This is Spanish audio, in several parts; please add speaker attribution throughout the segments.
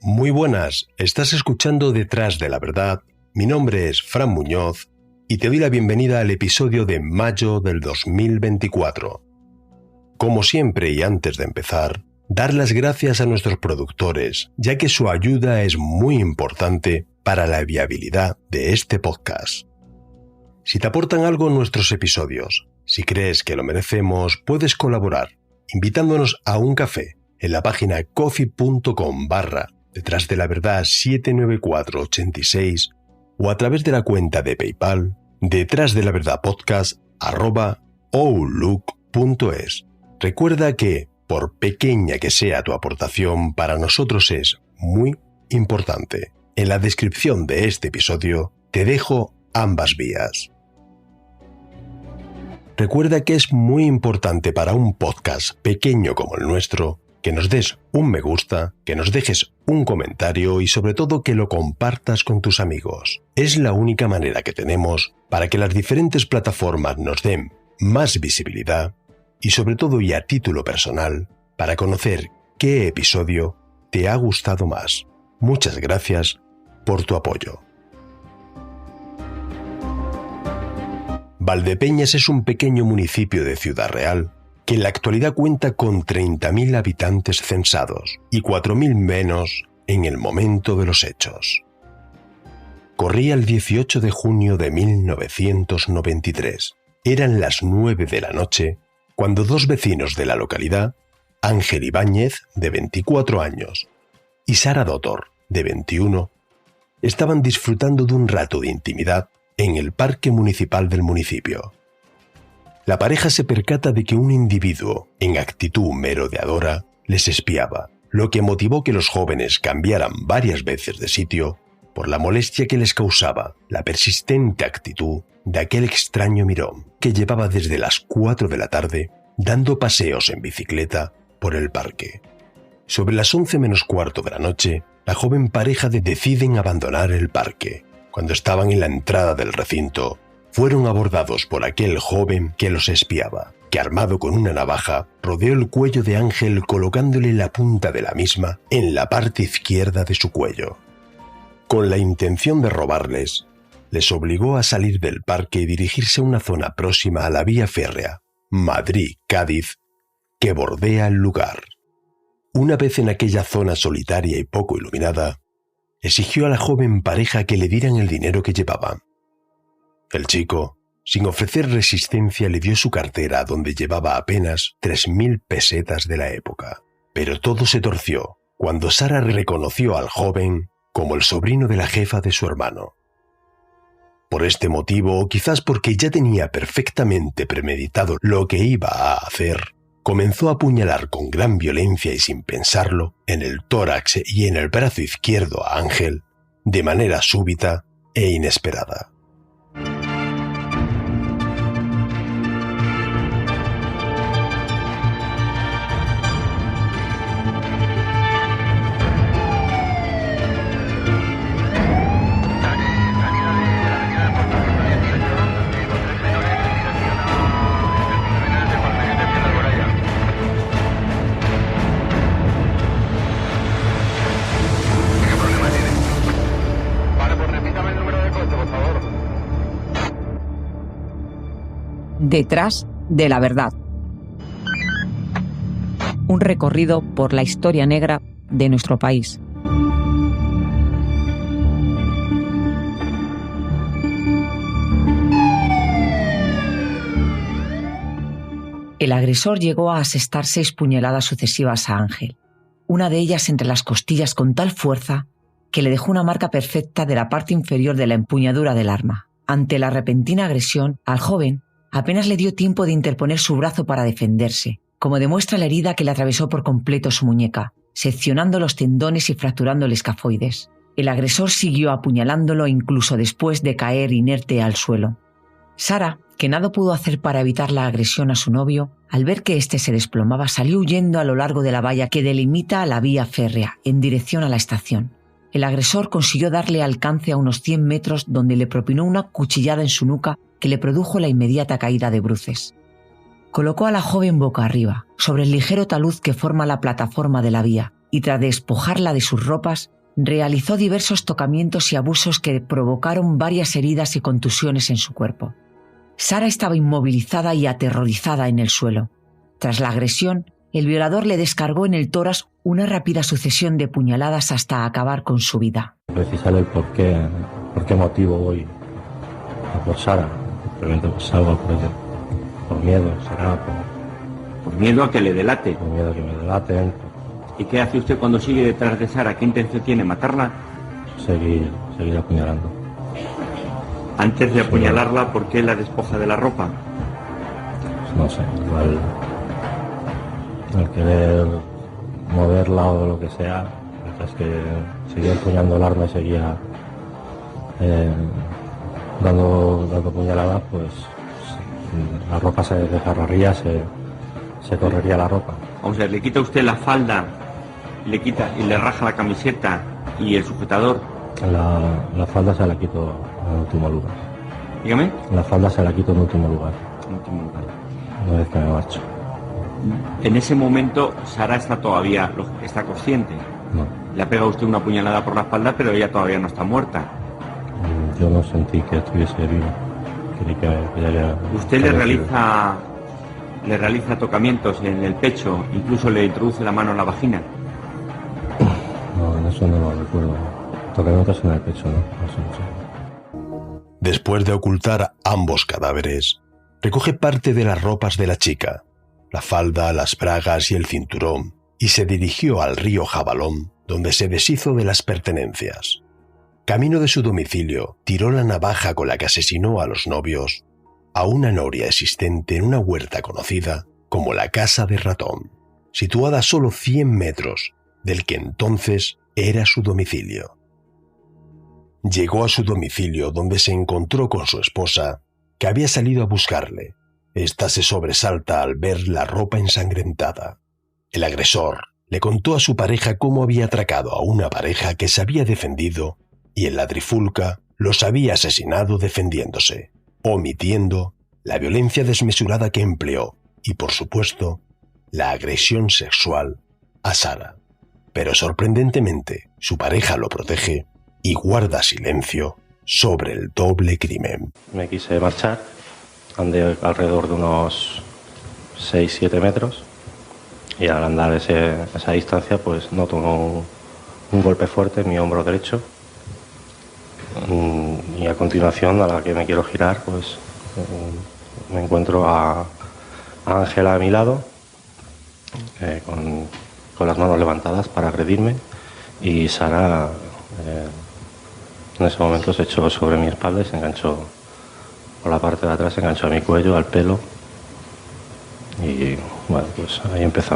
Speaker 1: Muy buenas, estás escuchando Detrás de la Verdad. Mi nombre es Fran Muñoz y te doy la bienvenida al episodio de mayo del 2024. Como siempre y antes de empezar, dar las gracias a nuestros productores, ya que su ayuda es muy importante para la viabilidad de este podcast. Si te aportan algo nuestros episodios, si crees que lo merecemos, puedes colaborar invitándonos a un café en la página coffee.com/detrás de la verdad 79486 o a través de la cuenta de PayPal detrás de la verdad podcast@outlook.es. Recuerda que, por pequeña que sea tu aportación, para nosotros es muy importante. En la descripción de este episodio te dejo ambas vías. Recuerda que es muy importante para un podcast pequeño como el nuestro que nos des un me gusta, que nos dejes un comentario y sobre todo que lo compartas con tus amigos. Es la única manera que tenemos para que las diferentes plataformas nos den más visibilidad y sobre todo y a título personal para conocer qué episodio te ha gustado más. Muchas gracias por tu apoyo. Valdepeñas es un pequeño municipio de Ciudad Real que en la actualidad cuenta con 30.000 habitantes censados y 4.000 menos en el momento de los hechos. Corría el 18 de junio de 1993. Eran las 9 de la noche cuando dos vecinos de la localidad, Ángel Ibáñez, de 24 años, y Sara Dotor, de 21, estaban disfrutando de un rato de intimidad en el parque municipal del municipio. La pareja se percata de que un individuo, en actitud merodeadora, les espiaba, lo que motivó que los jóvenes cambiaran varias veces de sitio por la molestia que les causaba la persistente actitud de aquel extraño mirón que llevaba desde las 4 de la tarde dando paseos en bicicleta por el parque. Sobre las 11 menos cuarto de la noche, la joven pareja deciden abandonar el parque. Cuando estaban en la entrada del recinto, fueron abordados por aquel joven que los espiaba, que armado con una navaja, rodeó el cuello de Ángel colocándole la punta de la misma en la parte izquierda de su cuello. Con la intención de robarles, les obligó a salir del parque y dirigirse a una zona próxima a la vía férrea, Madrid-Cádiz, que bordea el lugar. Una vez en aquella zona solitaria y poco iluminada, exigió a la joven pareja que le dieran el dinero que llevaban. El chico, sin ofrecer resistencia, le dio su cartera donde llevaba apenas 3.000 pesetas de la época. Pero todo se torció cuando Sara reconoció al joven como el sobrino de la jefa de su hermano. Por este motivo, o quizás porque ya tenía perfectamente premeditado lo que iba a hacer, comenzó a apuñalar con gran violencia y sin pensarlo en el tórax y en el brazo izquierdo a Ángel, de manera súbita e inesperada.
Speaker 2: Detrás de la verdad. Un recorrido por la historia negra de nuestro país. El agresor llegó a asestar 6 puñaladas sucesivas a Ángel, una de ellas entre las costillas con tal fuerza que le dejó una marca perfecta de la parte inferior de la empuñadura del arma. Ante la repentina agresión, al joven apenas le dio tiempo de interponer su brazo para defenderse, como demuestra la herida que le atravesó por completo su muñeca, seccionando los tendones y fracturando el escafoides. El agresor siguió apuñalándolo incluso después de caer inerte al suelo. Sara, que nada pudo hacer para evitar la agresión a su novio, al ver que éste se desplomaba, salió huyendo a lo largo de la valla que delimita la vía férrea, en dirección a la estación. El agresor consiguió darle alcance a unos 100 metros, donde le propinó una cuchillada en su nuca que le produjo la inmediata caída de bruces. Colocó a la joven boca arriba, sobre el ligero talud que forma la plataforma de la vía, y tras despojarla de sus ropas, realizó diversos tocamientos y abusos que provocaron varias heridas y contusiones en su cuerpo. Sara estaba inmovilizada y aterrorizada en el suelo. Tras la agresión, el violador le descargó en el tórax una rápida sucesión de puñaladas hasta acabar con su vida.
Speaker 3: Precisar el por qué motivo voy a por Sara. Simplemente pues salgo por miedo, será
Speaker 4: por miedo a que le delate.
Speaker 3: Por miedo a que me delaten.
Speaker 4: ¿Y qué hace usted cuando sigue detrás de Sara? ¿Qué intención tiene? ¿Matarla?
Speaker 3: Seguir apuñalando.
Speaker 4: Antes de apuñalarla, ¿por qué la despoja de la ropa?
Speaker 3: Pues no sé, igual al querer moverla o lo que sea, mientras que seguía empuñando el arma y seguía dando puñaladas, pues la ropa se desgarraría, se correría la ropa.
Speaker 4: Vamos a ver, le quita usted la falda, le quita y le raja la camiseta y el sujetador.
Speaker 3: La falda se la quito en último lugar.
Speaker 4: Dígame.
Speaker 3: La falda se la quito en último lugar.
Speaker 4: En último lugar.
Speaker 3: Una vez que me marcho.
Speaker 4: En ese momento Sara está consciente.
Speaker 3: No.
Speaker 4: Le ha pegado usted una puñalada por la espalda, pero ella todavía no está muerta.
Speaker 3: Yo no sentí que estuviese viva. Creí que ya había...
Speaker 4: ¿Usted le realiza tocamientos en el pecho, incluso le introduce la mano en la vagina?
Speaker 3: No, en eso no lo recuerdo. Tocamientos en el pecho, no sé.
Speaker 1: Después de ocultar ambos cadáveres, recoge parte de las ropas de la chica, la falda, las bragas y el cinturón, y se dirigió al río Jabalón, donde se deshizo de las pertenencias. Camino de su domicilio, tiró la navaja con la que asesinó a los novios a una noria existente en una huerta conocida como la Casa de Ratón, situada a solo 100 metros del que entonces era su domicilio. Llegó a su domicilio, donde se encontró con su esposa, que había salido a buscarle. Esta se sobresalta al ver la ropa ensangrentada. El agresor le contó a su pareja cómo había atracado a una pareja que se había defendido y en la trifulca los había asesinado defendiéndose, omitiendo la violencia desmesurada que empleó y, por supuesto, la agresión sexual a Sara. Pero sorprendentemente, su pareja lo protege y guarda silencio sobre el doble crimen.
Speaker 3: Me quise marchar, andé alrededor de unos 6-7 metros y al andar esa distancia pues noto un golpe fuerte en mi hombro derecho y a continuación, a la que me quiero girar, pues me encuentro a Ángela a mi lado con las manos levantadas para agredirme y Sara en ese momento se echó sobre mi espalda y se enganchó por la parte de atrás, se enganchó a mi cuello, al pelo y bueno, pues ahí empezó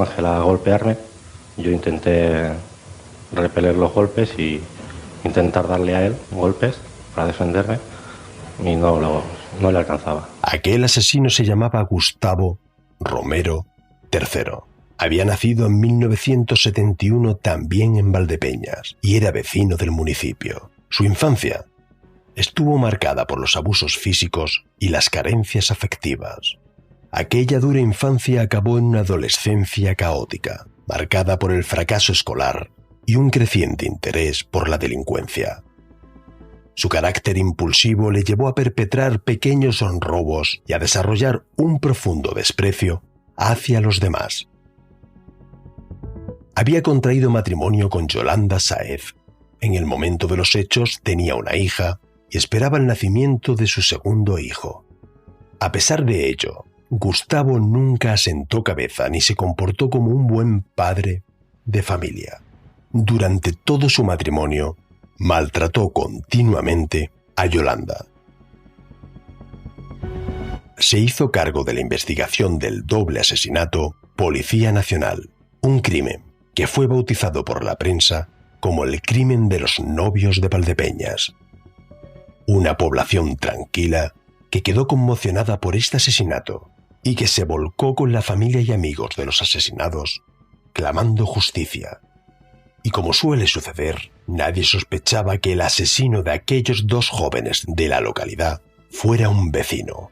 Speaker 3: Ángela a golpearme. Yo intenté repeler los golpes y intentar darle a él golpes para defenderme y no le alcanzaba.
Speaker 1: Aquel asesino se llamaba Gustavo Romero III. Había nacido en 1971 también en Valdepeñas y era vecino del municipio. Su infancia estuvo marcada por los abusos físicos y las carencias afectivas. Aquella dura infancia acabó en una adolescencia caótica, marcada por el fracaso escolar y un creciente interés por la delincuencia. Su carácter impulsivo le llevó a perpetrar pequeños robos y a desarrollar un profundo desprecio hacia los demás. Había contraído matrimonio con Yolanda Sáez. En el momento de los hechos tenía una hija y esperaba el nacimiento de su segundo hijo. A pesar de ello, Gustavo nunca asentó cabeza ni se comportó como un buen padre de familia. Durante todo su matrimonio, maltrató continuamente a Yolanda. Se hizo cargo de la investigación del doble asesinato Policía Nacional, un crimen que fue bautizado por la prensa como el crimen de los novios de Valdepeñas. Una población tranquila que quedó conmocionada por este asesinato y que se volcó con la familia y amigos de los asesinados, clamando justicia. Y como suele suceder, nadie sospechaba que el asesino de aquellos dos jóvenes de la localidad fuera un vecino.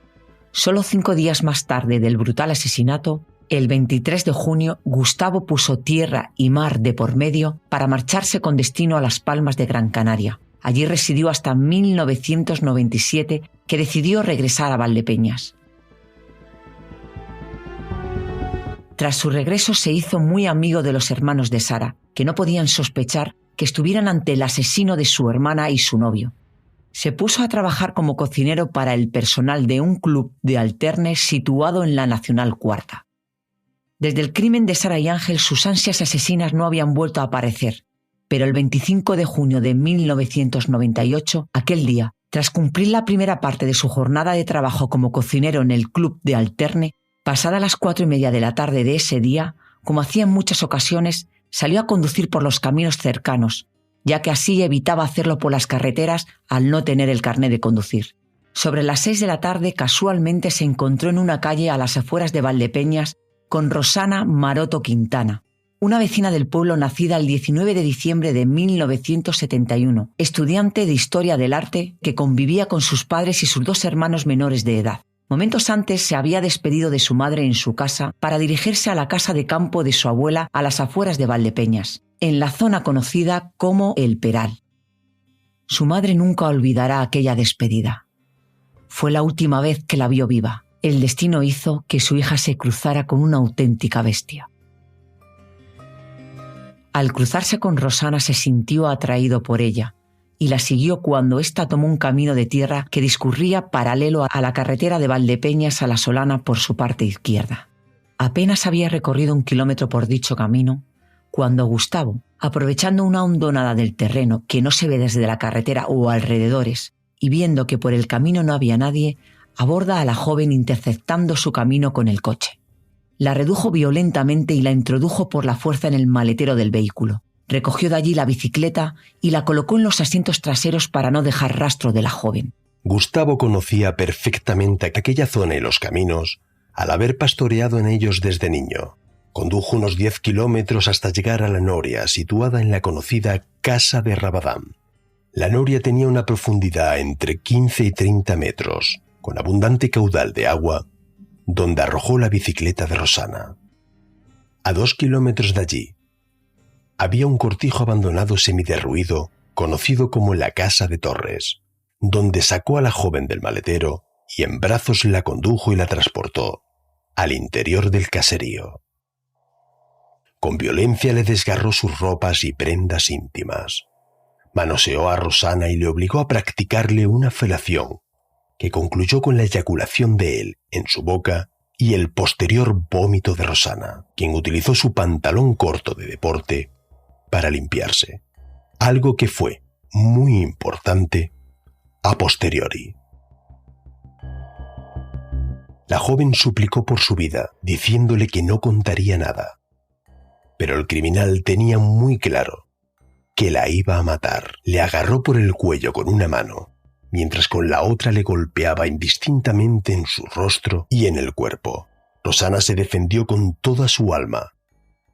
Speaker 2: Solo 5 días más tarde del brutal asesinato, El 23 de junio, Gustavo puso tierra y mar de por medio para marcharse con destino a Las Palmas de Gran Canaria. Allí residió hasta 1997, que decidió regresar a Valdepeñas. Tras su regreso se hizo muy amigo de los hermanos de Sara, que no podían sospechar que estuvieran ante el asesino de su hermana y su novio. Se puso a trabajar como cocinero para el personal de un club de alternes situado en la Nacional Cuarta. Desde el crimen de Sara y Ángel, sus ansias asesinas no habían vuelto a aparecer, pero el 25 de junio de 1998, aquel día, tras cumplir la primera parte de su jornada de trabajo como cocinero en el club de alterne, pasada las 4:30 de la tarde de ese día, como hacía en muchas ocasiones, salió a conducir por los caminos cercanos, ya que así evitaba hacerlo por las carreteras al no tener el carné de conducir. Sobre las 6 de la tarde, casualmente se encontró en una calle a las afueras de Valdepeñas con Rosana Maroto Quintana, una vecina del pueblo nacida el 19 de diciembre de 1971, estudiante de Historia del Arte que convivía con sus padres y sus 2 hermanos menores de edad. Momentos antes se había despedido de su madre en su casa para dirigirse a la casa de campo de su abuela a las afueras de Valdepeñas, en la zona conocida como El Peral. Su madre nunca olvidará aquella despedida. Fue la última vez que la vio viva. El destino hizo que su hija se cruzara con una auténtica bestia. Al cruzarse con Rosana se sintió atraído por ella y la siguió cuando ésta tomó un camino de tierra que discurría paralelo a la carretera de Valdepeñas a La Solana por su parte izquierda. Apenas había recorrido 1 kilómetro por dicho camino cuando Gustavo, aprovechando una hondonada del terreno que no se ve desde la carretera o alrededores y viendo que por el camino no había nadie, aborda a la joven interceptando su camino con el coche. La redujo violentamente y la introdujo por la fuerza en el maletero del vehículo. Recogió de allí la bicicleta y la colocó en los asientos traseros para no dejar rastro de la joven.
Speaker 1: Gustavo conocía perfectamente aquella zona y los caminos al haber pastoreado en ellos desde niño. Condujo unos 10 kilómetros hasta llegar a la noria, situada en la conocida Casa de Rabadán. La noria tenía una profundidad entre 15 y 30 metros, con abundante caudal de agua, donde arrojó la bicicleta de Rosana. A 2 kilómetros de allí, había un cortijo abandonado semiderruido, conocido como la Casa de Torres, donde sacó a la joven del maletero y en brazos la condujo y la transportó al interior del caserío. Con violencia le desgarró sus ropas y prendas íntimas. Manoseó a Rosana y le obligó a practicarle una felación que concluyó con la eyaculación de él en su boca y el posterior vómito de Rosana, quien utilizó su pantalón corto de deporte para limpiarse, algo que fue muy importante a posteriori. La joven suplicó por su vida, diciéndole que no contaría nada, pero el criminal tenía muy claro que la iba a matar. Le agarró por el cuello con una mano, mientras con la otra le golpeaba indistintamente en su rostro y en el cuerpo. Rosana se defendió con toda su alma.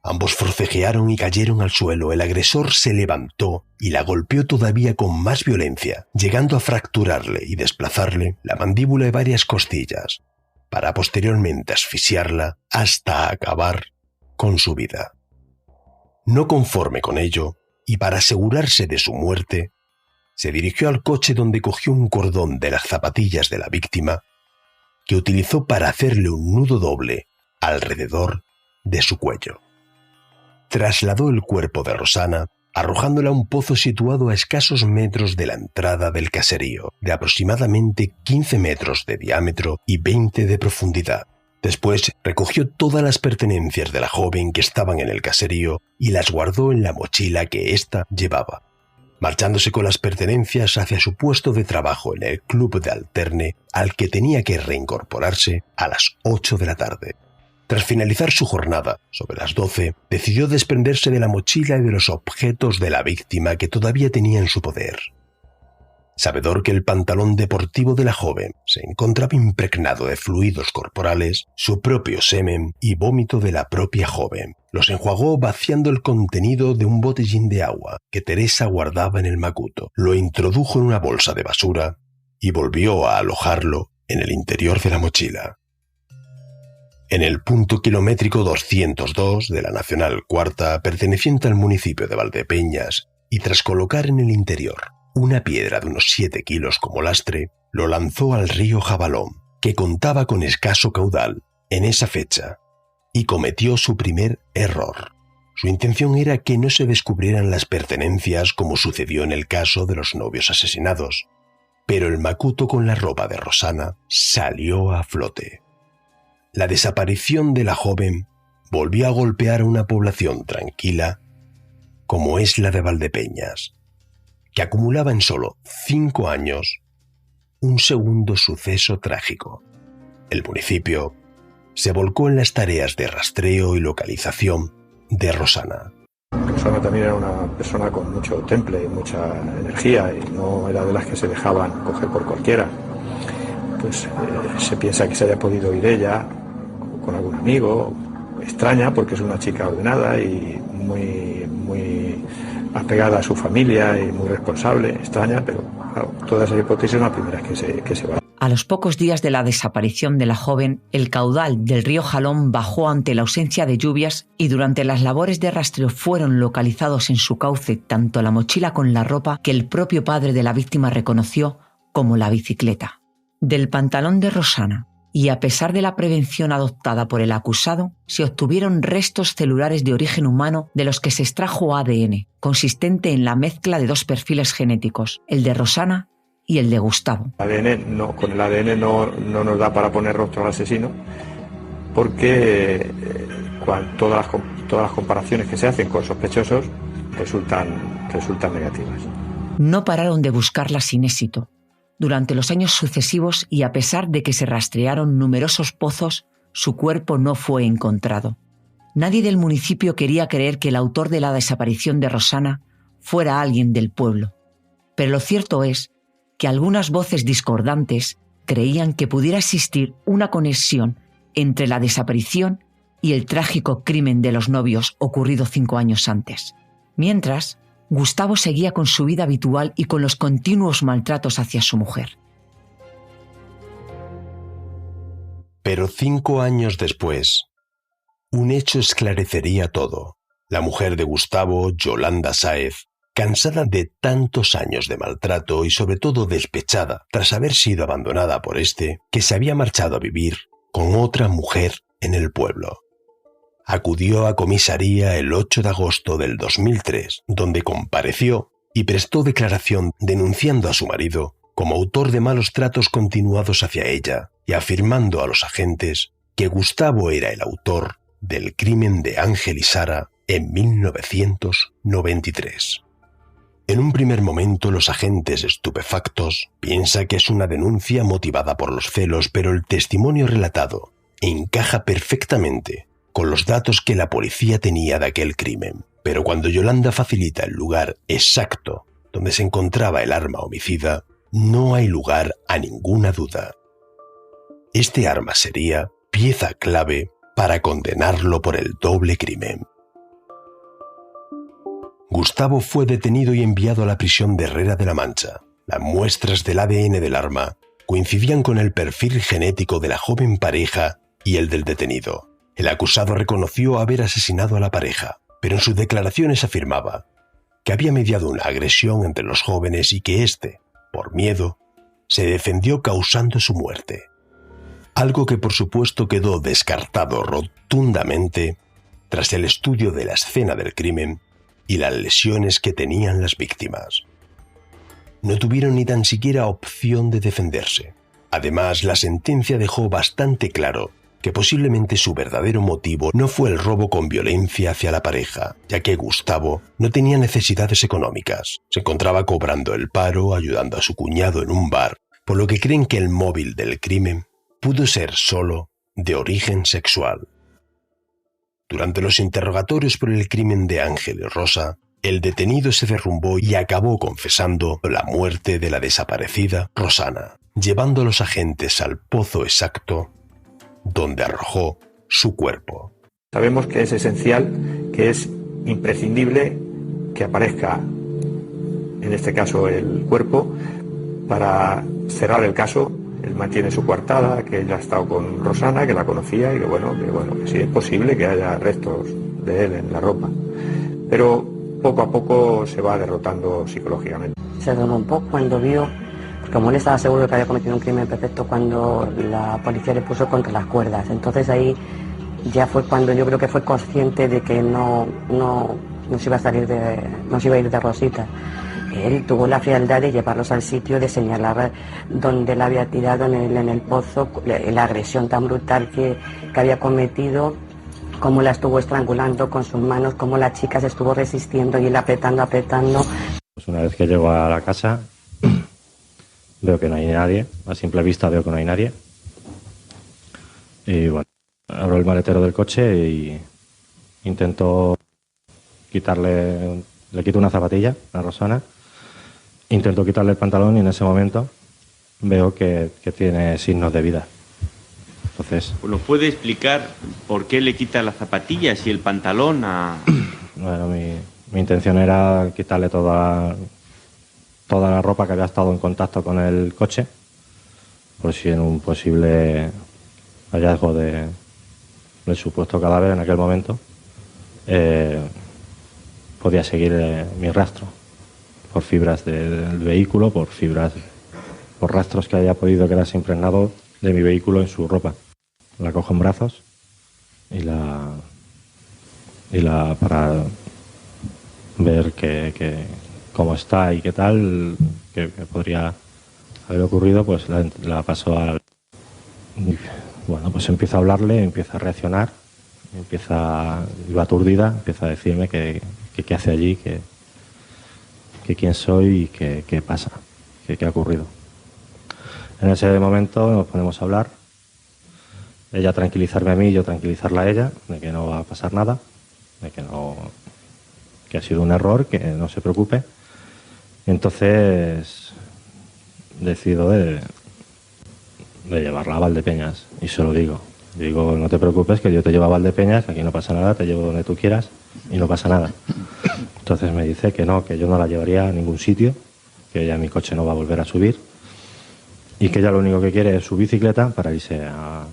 Speaker 1: Ambos forcejearon y cayeron al suelo. El agresor se levantó y la golpeó todavía con más violencia, llegando a fracturarle y desplazarle la mandíbula y varias costillas, para posteriormente asfixiarla hasta acabar con su vida. No conforme con ello, y para asegurarse de su muerte, se dirigió al coche donde cogió un cordón de las zapatillas de la víctima que utilizó para hacerle un nudo doble alrededor de su cuello. Trasladó el cuerpo de Rosana, arrojándola a un pozo situado a escasos metros de la entrada del caserío, de aproximadamente 15 metros de diámetro y 20 de profundidad. Después recogió todas las pertenencias de la joven que estaban en el caserío y las guardó en la mochila que ésta llevaba, marchándose con las pertenencias hacia su puesto de trabajo en el club de alterne al que tenía que reincorporarse a las 8 de la tarde. Tras finalizar su jornada, sobre las 12, decidió desprenderse de la mochila y de los objetos de la víctima que todavía tenía en su poder. Sabedor que el pantalón deportivo de la joven se encontraba impregnado de fluidos corporales, su propio semen y vómito de la propia joven, los enjuagó vaciando el contenido de un botellín de agua que Teresa guardaba en el macuto, lo introdujo en una bolsa de basura y volvió a alojarlo en el interior de la mochila. en el punto kilométrico 202 de la Nacional Cuarta, perteneciente al municipio de Valdepeñas, y tras colocar en el interior una piedra de unos 7 kilos como lastre, lo lanzó al río Jabalón, que contaba con escaso caudal en esa fecha, y cometió su primer error. Su intención era que no se descubrieran las pertenencias como sucedió en el caso de los novios asesinados, pero el macuto con la ropa de Rosana salió a flote. La desaparición de la joven volvió a golpear a una población tranquila como es la de Valdepeñas, que acumulaba en solo 5 años un segundo suceso trágico. El municipio se volcó en las tareas de rastreo y localización de Rosana.
Speaker 5: Rosana también era una persona con mucho temple y mucha energía y no era de las que se dejaban coger por cualquiera. Pues se piensa que se haya podido ir ella con algún amigo. Extraña porque es una chica ordenada y muy apegada a su familia y muy responsable. Extraña, pero claro, toda esa hipótesis es la primera que se va.
Speaker 2: A los pocos días de la desaparición de la joven, el caudal del río Jalón bajó ante la ausencia de lluvias y durante las labores de rastreo fueron localizados en su cauce tanto la mochila con la ropa que el propio padre de la víctima reconoció como la bicicleta. Del pantalón de Rosana, y a pesar de la prevención adoptada por el acusado, se obtuvieron restos celulares de origen humano de los que se extrajo ADN, consistente en la mezcla de 2 perfiles genéticos, el de Rosana y el de Gustavo.
Speaker 5: Con el ADN no nos da para poner rostro al asesino, porque todas las comparaciones que se hacen con sospechosos resultan negativas.
Speaker 2: No pararon de buscarla sin éxito. Durante los años sucesivos y a pesar de que se rastrearon numerosos pozos, su cuerpo no fue encontrado. Nadie del municipio quería creer que el autor de la desaparición de Rosana fuera alguien del pueblo. Pero lo cierto es que algunas voces discordantes creían que pudiera existir una conexión entre la desaparición y el trágico crimen de los novios ocurrido 5 años antes. Mientras, Gustavo seguía con su vida habitual y con los continuos maltratos hacia su mujer.
Speaker 1: Pero 5 años después, un hecho esclarecería todo. La mujer de Gustavo, Yolanda Sáez, cansada de tantos años de maltrato y sobre todo despechada tras haber sido abandonada por que se había marchado a vivir con otra mujer en el pueblo. Acudió a comisaría el 8 de agosto del 2003, donde compareció y prestó declaración denunciando a su marido como autor de malos tratos continuados hacia ella y afirmando a los agentes que Gustavo era el autor del crimen de Ángel y Sara en 1993. En un primer momento los agentes estupefactos piensan que es una denuncia motivada por los celos, pero el testimonio relatado encaja perfectamente con los datos que la policía tenía de aquel crimen. Pero cuando Yolanda facilita el lugar exacto donde se encontraba el arma homicida, no hay lugar a ninguna duda. Este arma sería pieza clave para condenarlo por el doble crimen. Gustavo fue detenido y enviado a la prisión de Herrera de la Mancha. Las muestras del ADN del arma coincidían con el perfil genético de la joven pareja y el del detenido. El acusado reconoció haber asesinado a la pareja, pero en sus declaraciones afirmaba que había mediado una agresión entre los jóvenes y que por miedo, se defendió causando su muerte. Algo que por supuesto quedó descartado rotundamente tras el estudio de la escena del crimen y las lesiones que tenían las víctimas. No tuvieron ni tan siquiera opción de defenderse. Además, la sentencia dejó bastante claro que posiblemente su verdadero motivo no fue el robo con violencia hacia la pareja, ya que Gustavo no tenía necesidades económicas. Se encontraba cobrando el paro, ayudando a su cuñado en un bar, por lo que creen que el móvil del crimen pudo ser solo de origen sexual. Durante los interrogatorios por el crimen de Ángel y Rosa, el detenido se derrumbó y acabó confesando la muerte de la desaparecida Rosana, llevando a los agentes al pozo exacto donde arrojó su cuerpo.
Speaker 5: Sabemos que es esencial, que es imprescindible que aparezca, en este caso, el cuerpo para cerrar el caso él mantiene su coartada, que él ha estado con Rosana, que la conocía y que que sí es posible que haya restos de él en la ropa. Pero poco a poco se va derrotando psicológicamente.
Speaker 6: Se asomó un poco cuando vio, como él estaba seguro de que había cometido un crimen perfecto, cuando la policía le puso contra las cuerdas. Entonces ahí ya fue cuando yo creo que fue consciente de que no se iba a salir no se iba a ir de Rosita. Él tuvo la frialdad de llevarlos al sitio, de señalar donde la había tirado en el pozo, la agresión tan brutal que había cometido, cómo la estuvo estrangulando con sus manos, cómo la chica se estuvo resistiendo y él apretando.
Speaker 3: Pues una vez que llego a la casa, veo que no hay nadie, a simple vista veo que no hay nadie. Y bueno, abro el maletero del coche y intento le quito una zapatilla a Rosana, intento quitarle el pantalón y en ese momento veo que tiene signos de vida. Entonces,
Speaker 4: ¿nos puede explicar por qué le quita las zapatillas y el pantalón a...?
Speaker 3: Bueno, mi intención era quitarle toda la ropa que había estado en contacto con el coche, por si en un posible hallazgo del supuesto cadáver en aquel momento podía seguir mi rastro por fibras del vehículo, por rastros que haya podido quedarse impregnado de mi vehículo en su ropa. La cojo en brazos y para ver cómo está y qué tal, que podría haber ocurrido, pues la paso al... Bueno, pues empiezo a hablarle, empieza a reaccionar, iba aturdida, empieza a decirme que qué hace allí, que quién soy y qué pasa, qué ha ocurrido. En ese momento nos ponemos a hablar, ella tranquilizarme a mí, yo tranquilizarla a ella, de que no va a pasar nada, de que ha sido un error, que no se preocupe. Entonces decido de llevarla a Valdepeñas y se lo digo. Digo, no te preocupes, que yo te llevo a Valdepeñas, que aquí no pasa nada, te llevo donde tú quieras y no pasa nada. Entonces me dice que no, que yo no la llevaría a ningún sitio, que ella en mi coche no va a volver a subir y que ella lo único que quiere es su bicicleta para irse a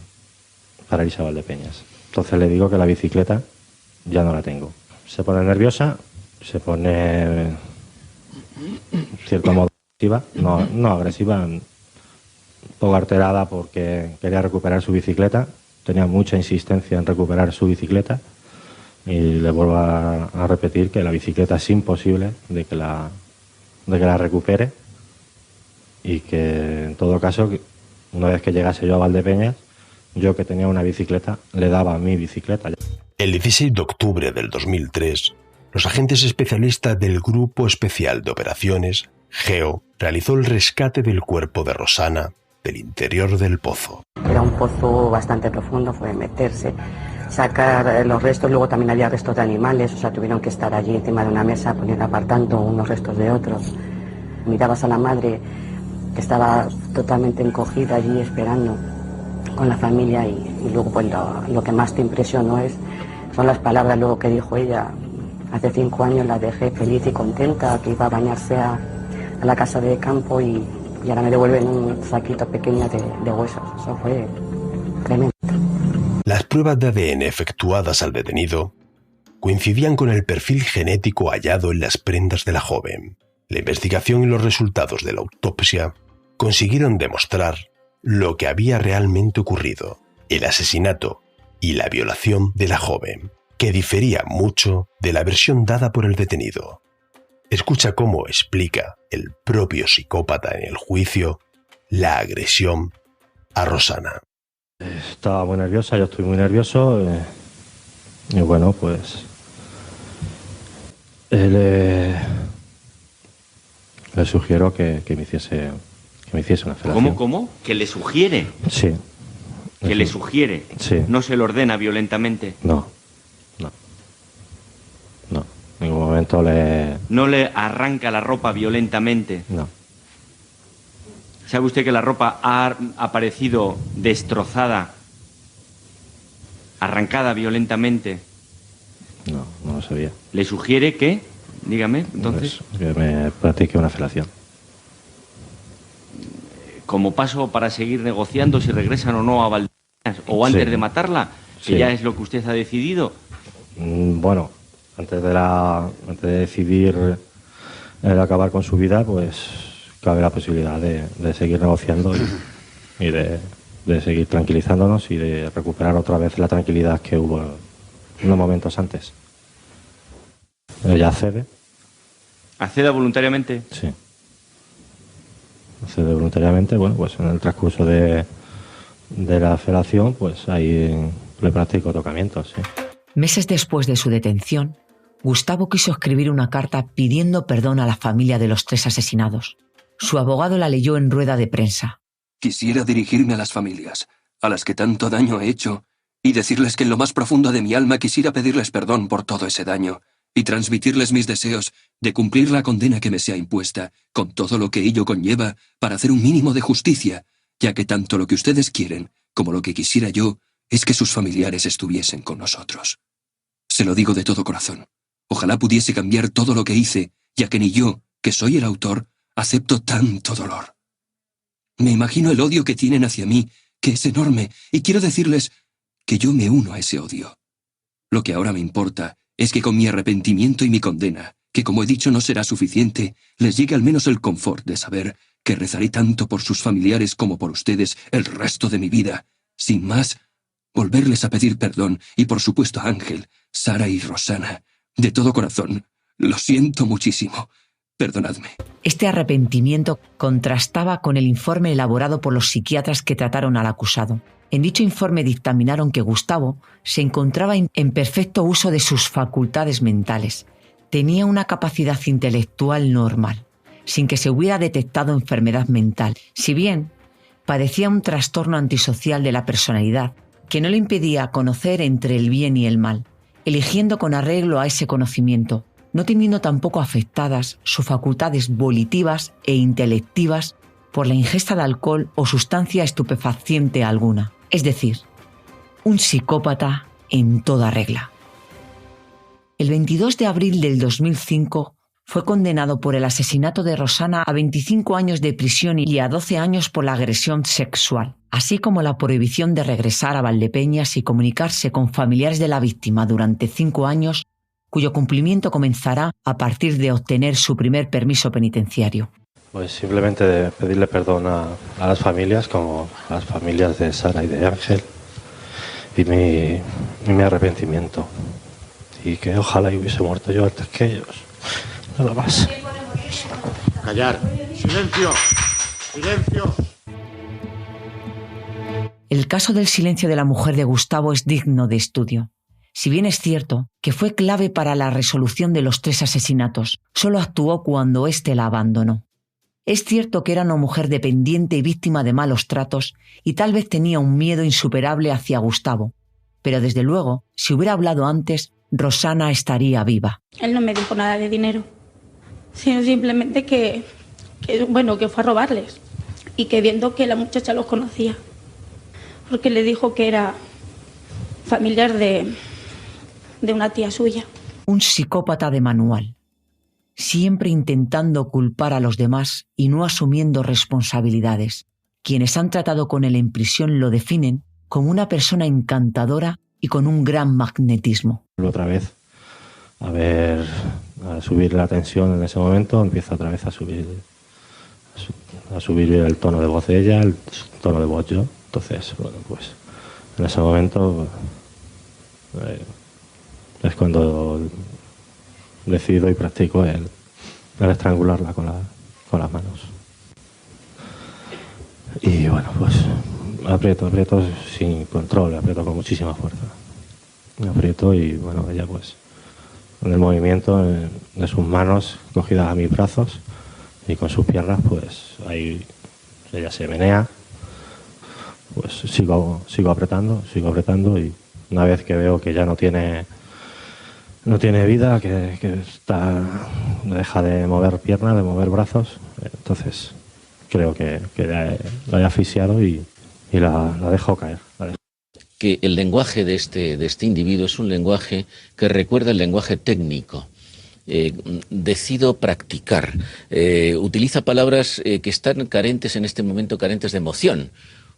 Speaker 3: Valdepeñas. Entonces le digo que la bicicleta ya no la tengo. Se pone nerviosa, se pone en cierto modo agresiva, no agresiva, un poco alterada porque quería recuperar su bicicleta, tenía mucha insistencia en recuperar su bicicleta y le vuelvo a repetir que la bicicleta es imposible de que la recupere y que en todo caso, una vez que llegase yo a Valdepeñas, yo que tenía una bicicleta, le daba mi bicicleta.
Speaker 1: El 16 de octubre del 2003, los agentes especialistas del Grupo Especial de Operaciones, GEO, realizó el rescate del cuerpo de Rosana del interior del pozo.
Speaker 6: Era un pozo bastante profundo, fue meterse, sacar los restos, luego también había restos de animales, o sea, tuvieron que estar allí encima de una mesa, poniendo apartando unos restos de otros. Mirabas a la madre que estaba totalmente encogida allí esperando con la familia y luego pues lo que más te impresionó son las palabras luego que dijo ella. Hace 5 años la dejé feliz y contenta, que iba a bañarse a la casa de campo y ahora me devuelven un saquito pequeño de huesos. Eso fue tremendo.
Speaker 1: Las pruebas de ADN efectuadas al detenido coincidían con el perfil genético hallado en las prendas de la joven. La investigación y los resultados de la autopsia consiguieron demostrar lo que había realmente ocurrido, el asesinato y la violación de la joven, que difería mucho de la versión dada por el detenido. Escucha cómo explica el propio psicópata en el juicio la agresión a Rosana.
Speaker 3: Estaba muy nerviosa, yo estoy muy nervioso y bueno, pues le sugiero que me hiciese una felación.
Speaker 4: ¿Cómo? ¿Que le sugiere?
Speaker 3: Sí.
Speaker 4: ¿Que le sugiere?
Speaker 3: Sí.
Speaker 4: ¿No se lo ordena violentamente?
Speaker 3: No. En ningún momento
Speaker 4: ¿No le arranca la ropa violentamente?
Speaker 3: No.
Speaker 4: ¿Sabe usted que la ropa ha aparecido destrozada, arrancada violentamente?
Speaker 3: No lo sabía.
Speaker 4: ¿Le sugiere que? Dígame, entonces.
Speaker 3: Pues que me practique una felación.
Speaker 4: como paso para seguir negociando si regresan o no a Valdepeñas o antes de matarla, que ya es lo que usted ha decidido.
Speaker 3: Bueno, antes de decidir acabar con su vida, pues cabe la posibilidad de seguir negociando y de seguir tranquilizándonos y de recuperar otra vez la tranquilidad que hubo unos momentos antes. Ella accede.
Speaker 4: ¿Acceda voluntariamente?
Speaker 3: Sí. Accede voluntariamente. Bueno, pues en el transcurso de la felación, pues ahí le practico tocamientos, sí.
Speaker 2: Meses después de su detención, Gustavo quiso escribir una carta pidiendo perdón a la familia de los 3 asesinados. Su abogado la leyó en rueda de prensa.
Speaker 7: Quisiera dirigirme a las familias, a las que tanto daño he hecho, y decirles que en lo más profundo de mi alma quisiera pedirles perdón por todo ese daño, y transmitirles mis deseos de cumplir la condena que me sea impuesta, con todo lo que ello conlleva, para hacer un mínimo de justicia, ya que tanto lo que ustedes quieren, como lo que quisiera yo, es que sus familiares estuviesen con nosotros. Se lo digo de todo corazón. Ojalá pudiese cambiar todo lo que hice, ya que ni yo, que soy el autor, acepto tanto dolor. Me imagino el odio que tienen hacia mí, que es enorme, y quiero decirles que yo me uno a ese odio. Lo que ahora me importa es que con mi arrepentimiento y mi condena, que como he dicho no será suficiente, les llegue al menos el confort de saber que rezaré tanto por sus familiares como por ustedes el resto de mi vida. Sin más, volverles a pedir perdón y por supuesto a Ángel, Sara y Rosana. De todo corazón, lo siento muchísimo. Perdonadme.
Speaker 2: Este arrepentimiento contrastaba con el informe elaborado por los psiquiatras que trataron al acusado. En dicho informe dictaminaron que Gustavo se encontraba en perfecto uso de sus facultades mentales. Tenía una capacidad intelectual normal, sin que se hubiera detectado enfermedad mental. Si bien padecía un trastorno antisocial de la personalidad, que no le impedía conocer entre el bien y el mal, eligiendo con arreglo a ese conocimiento, no teniendo tampoco afectadas sus facultades volitivas e intelectivas por la ingesta de alcohol o sustancia estupefaciente alguna. Es decir, un psicópata en toda regla. El 22 de abril del 2005 fue condenado por el asesinato de Rosana a 25 años de prisión y a 12 años por la agresión sexual, así como la prohibición de regresar a Valdepeñas y comunicarse con familiares de la víctima durante 5 años, cuyo cumplimiento comenzará a partir de obtener su primer permiso penitenciario.
Speaker 3: Pues simplemente de pedirle perdón a las familias, como a las familias de Sara y de Ángel, y mi arrepentimiento. Y que ojalá hubiese muerto yo antes que ellos. Nada más.
Speaker 8: Callar. Silencio. Silencio.
Speaker 2: El caso del silencio de la mujer de Gustavo es digno de estudio. Si bien es cierto que fue clave para la resolución de los 3 asesinatos, solo actuó cuando éste la abandonó. Es cierto que era una mujer dependiente y víctima de malos tratos y tal vez tenía un miedo insuperable hacia Gustavo, pero desde luego, si hubiera hablado antes, Rosana estaría viva.
Speaker 9: Él no me dijo nada de dinero, sino simplemente que fue a robarles y que viendo que la muchacha los conocía, porque le dijo que era familiar de una tía suya.
Speaker 2: Un psicópata de manual, siempre intentando culpar a los demás y no asumiendo responsabilidades. Quienes han tratado con él en prisión lo definen como una persona encantadora y con un gran magnetismo.
Speaker 3: Otra vez, a subir la tensión en ese momento, empieza otra vez a subir el tono de voz de ella, el tono de voz yo. Entonces, bueno, pues en ese momento es cuando decido y practico el estrangularla con las manos. Y bueno, pues aprieto sin control, aprieto con muchísima fuerza. Aprieto y bueno, ella pues en el movimiento de sus manos cogidas a mis brazos y con sus piernas pues ahí ella se menea, pues sigo apretando y una vez que veo que ya no tiene vida, que deja de mover piernas, de mover brazos, entonces creo que la he asfixiado y la dejo caer.
Speaker 10: Que el lenguaje de este individuo es un lenguaje que recuerda el lenguaje técnico. decido practicar. Utiliza palabras que están carentes en este momento, carentes de emoción.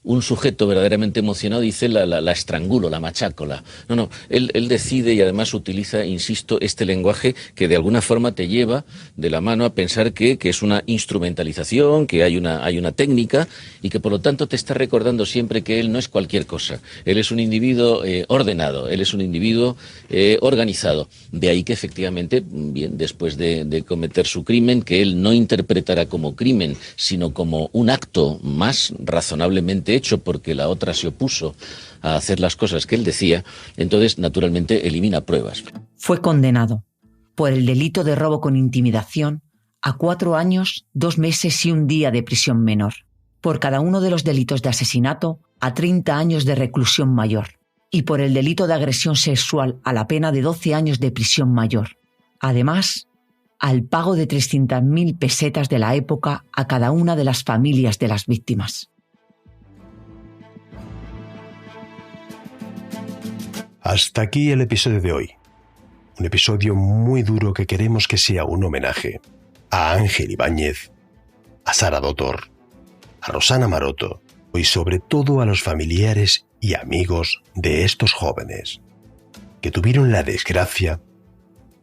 Speaker 10: Un sujeto verdaderamente emocionado dice la estrangulo, la machaco. No, él decide y además utiliza, insisto, este lenguaje que de alguna forma te lleva de la mano a pensar que es una instrumentalización, que hay una técnica y que por lo tanto te está recordando siempre que él no es cualquier cosa. Él es un individuo ordenado, él es un individuo organizado. De ahí que efectivamente, bien, después de cometer su crimen, que él no interpretará como crimen, sino como un acto más razonablemente hecho porque la otra se opuso a hacer las cosas que él decía, entonces naturalmente elimina pruebas.
Speaker 2: Fue condenado por el delito de robo con intimidación a 4 años, 2 meses y 1 día de prisión menor. Por cada uno de los delitos de asesinato a 30 años de reclusión mayor. Y por el delito de agresión sexual a la pena de 12 años de prisión mayor. Además, al pago de 300.000 pesetas de la época a cada una de las familias de las víctimas.
Speaker 1: Hasta aquí el episodio de hoy. Un episodio muy duro que queremos que sea un homenaje a Ángel Ibáñez, a Sara Dotor, a Rosana Maroto y sobre todo a los familiares y amigos de estos jóvenes que tuvieron la desgracia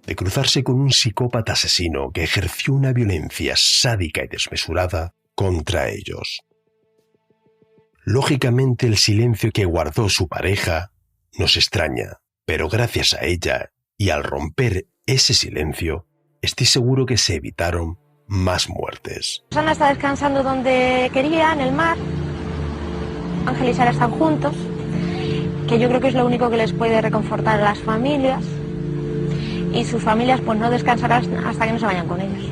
Speaker 1: de cruzarse con un psicópata asesino que ejerció una violencia sádica y desmesurada contra ellos. Lógicamente, el silencio que guardó su pareja nos extraña, pero gracias a ella y al romper ese silencio, estoy seguro que se evitaron más muertes.
Speaker 11: Rosana está descansando donde quería, en el mar. Ángel y Sara están juntos, que yo creo que es lo único que les puede reconfortar a las familias. Y sus familias pues no descansarán hasta que no se vayan con ellos.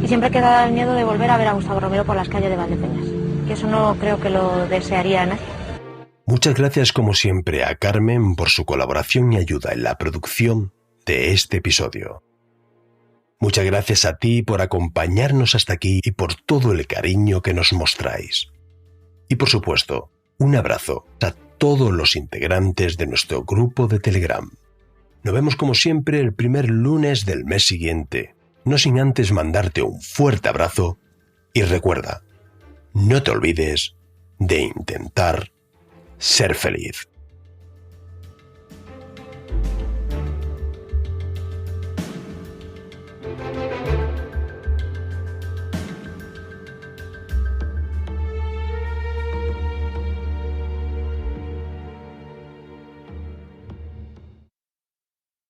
Speaker 11: Y siempre queda el miedo de volver a ver a Gustavo Romero por las calles de Valdepeñas, que eso no creo que lo desearía nadie.
Speaker 1: Muchas gracias como siempre a Carmen por su colaboración y ayuda en la producción de este episodio. Muchas gracias a ti por acompañarnos hasta aquí y por todo el cariño que nos mostráis. Y por supuesto, un abrazo a todos los integrantes de nuestro grupo de Telegram. Nos vemos como siempre el primer lunes del mes siguiente, no sin antes mandarte un fuerte abrazo y recuerda, no te olvides de intentar ser feliz.